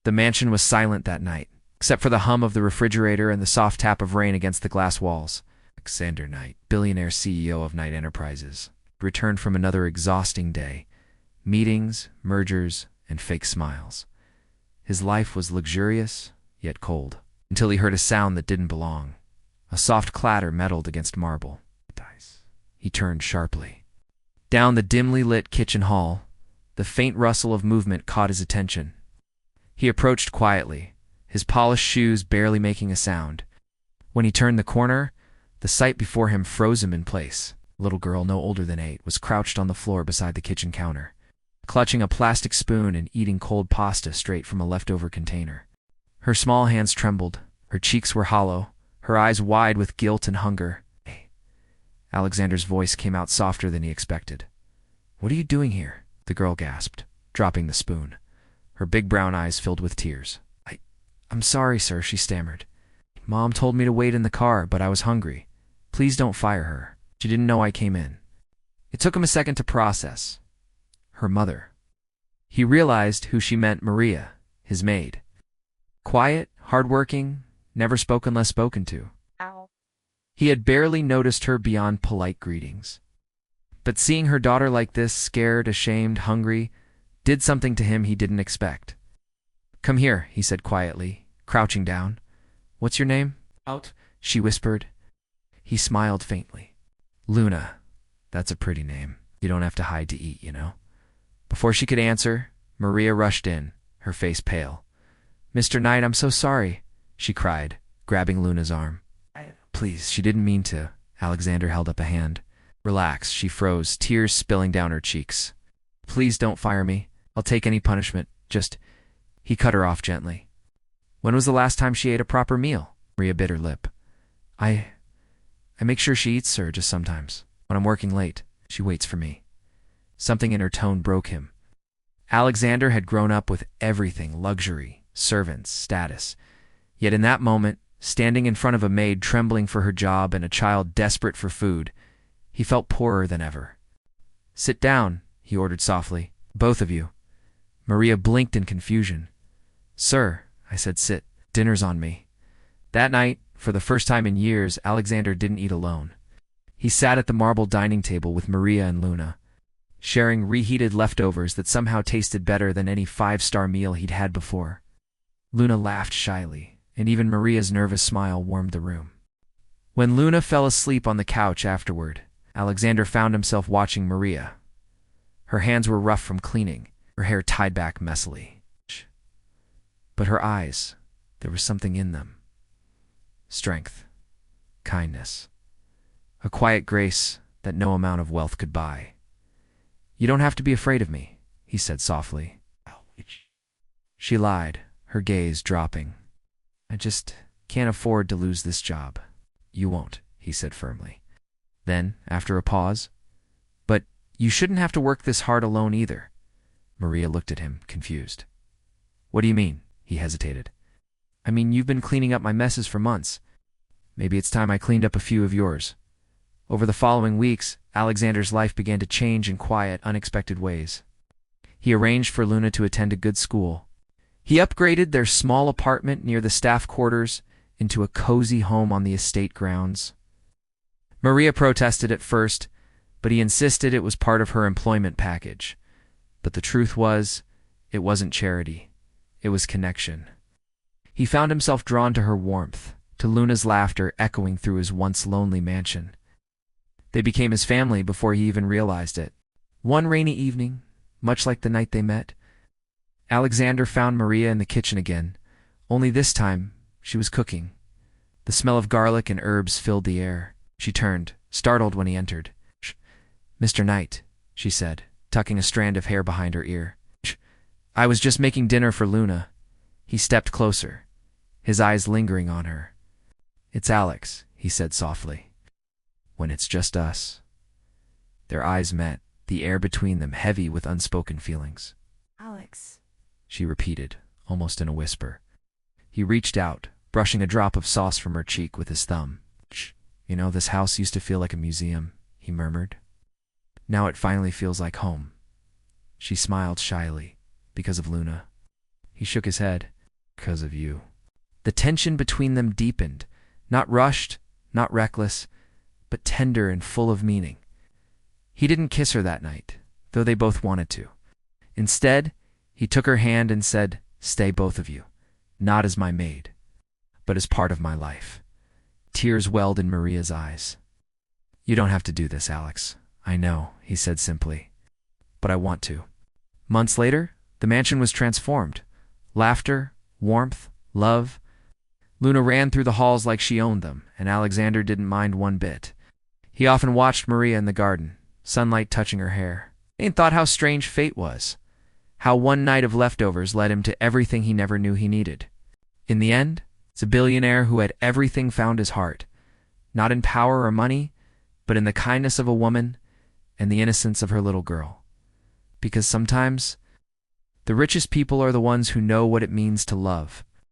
The mansion was silent that night, except for the hum of the refrigerator and the soft tap of rain against the glass walls. Alexander Knight, billionaire CEO of Knight Enterprises, returned from another exhausting day. Meetings, mergers, and fake smiles. His life was luxurious, yet cold, until he heard a sound that didn't belong. A soft clatter metaled against marble. He turned sharply. Down the dimly lit kitchen hall, the faint rustle of movement caught his attention. He approached quietly, his polished shoes barely making a sound. When he turned the corner, the sight before him froze him in place. A little girl no older than 8 was crouched on the floor beside the kitchen counter, clutching a plastic spoon and eating cold pasta straight from a leftover container. Her small hands trembled, her cheeks were hollow, her eyes wide with guilt and hunger. "Hey." Alexander's voice came out softer than he expected. "What are you doing here?" the girl gasped, dropping the spoon. Her big brown eyes filled with tears. I'm sorry, sir," she stammered. "Mom told me to wait in the car, but I was hungry. Please don't fire her. She didn't know I came in." It took him a second to process. Her mother. He realized who she meant: Maria, his maid. Quiet, hardworking, never spoke unless spoken to. Ow. He had barely noticed her beyond polite greetings. But seeing her daughter like this, scared, ashamed, hungry, did something to him he didn't expect. "Come here," he said quietly, crouching down. "What's your name?" "Out," she whispered. He smiled faintly. "Luna. That's a pretty name. You don't have to hide to eat, you know." Before she could answer, Maria rushed in, her face pale. "Mr. Knight, I'm so sorry," she cried, grabbing Luna's arm. "Please, she didn't mean to." Alexander held up a hand. "Relax," she froze, tears spilling down her cheeks. "Please don't fire me. I'll take any punishment. Just—" He cut her off gently. "When was the last time she ate a proper meal?" Maria bit her lip. I make sure she eats, sir, just sometimes. When I'm working late, she waits for me." Something in her tone broke him. Alexander had grown up with everything: luxury, servants, status. Yet in that moment, standing in front of a maid trembling for her job and a child desperate for food, he felt poorer than ever. "Sit down," he ordered softly. "Both of you." Maria blinked in confusion. "Sir," I said, "sit. Dinner's on me." That night, for the first time in years, Alexander didn't eat alone. He sat at the marble dining table with Maria and Luna, sharing reheated leftovers that somehow tasted better than any 5-star meal he'd had before. Luna laughed shyly, and even Maria's nervous smile warmed the room. When Luna fell asleep on the couch afterward, Alexander found himself watching Maria. Her hands were rough from cleaning, her hair tied back messily. But her eyes, there was something in them. Strength, kindness, a quiet grace that no amount of wealth could buy. "You don't have to be afraid of me," he said softly. She lied, her gaze dropping. "I just can't afford to lose this job." "You won't," he said firmly. Then, after a pause, "But you shouldn't have to work this hard alone either." Maria looked at him, confused. "What do you mean?" He hesitated. "I mean, you've been cleaning up my messes for months. Maybe it's time I cleaned up a few of yours." Over the following weeks, Alexander's life began to change in quiet, unexpected ways. He arranged for Luna to attend a good school. He upgraded their small apartment near the staff quarters into a cozy home on the estate grounds. Maria protested at first, but he insisted it was part of her employment package. But the truth was, it wasn't charity. It was connection. He found himself drawn to her warmth, to Luna's laughter echoing through his once lonely mansion. They became his family before he even realized it. One rainy evening, much like the night they met, Alexander found Maria in the kitchen again, only this time she was cooking. The smell of garlic and herbs filled the air. She turned, startled when he entered. "Mr. Knight," she said, tucking a strand of hair behind her ear. "I was just making dinner for Luna." He stepped closer, his eyes lingering on her. "It's Alex," he said softly. "When it's just us." Their eyes met, the air between them heavy with unspoken feelings. "Alex," she repeated, almost in a whisper. He reached out, brushing a drop of sauce from her cheek with his thumb. "You know, this house used to feel like a museum," he murmured. "Now it finally feels like home." She smiled shyly, because of Luna. He shook his head. Because of you. The tension between them deepened, not rushed, not reckless, but tender and full of meaning. He didn't kiss her that night, though they both wanted to. Instead, he took her hand and said, "Stay, both of you, not as my maid, but as part of my life." Tears welled in Maria's eyes. "You don't have to do this, Alex. I know," he said simply, "but I want to." Months later, the mansion was transformed. Laughter, warmth, love. Luna ran through the halls like she owned them, and Alexander didn't mind one bit. He often watched Maria in the garden, sunlight touching her hair, and thought how strange fate was, how one night of leftovers led him to everything he never knew he needed. In the end, it's a billionaire who had everything found his heart, not in power or money, but in the kindness of a woman and the innocence of her little girl. Because sometimes, the richest people are the ones who know what it means to love,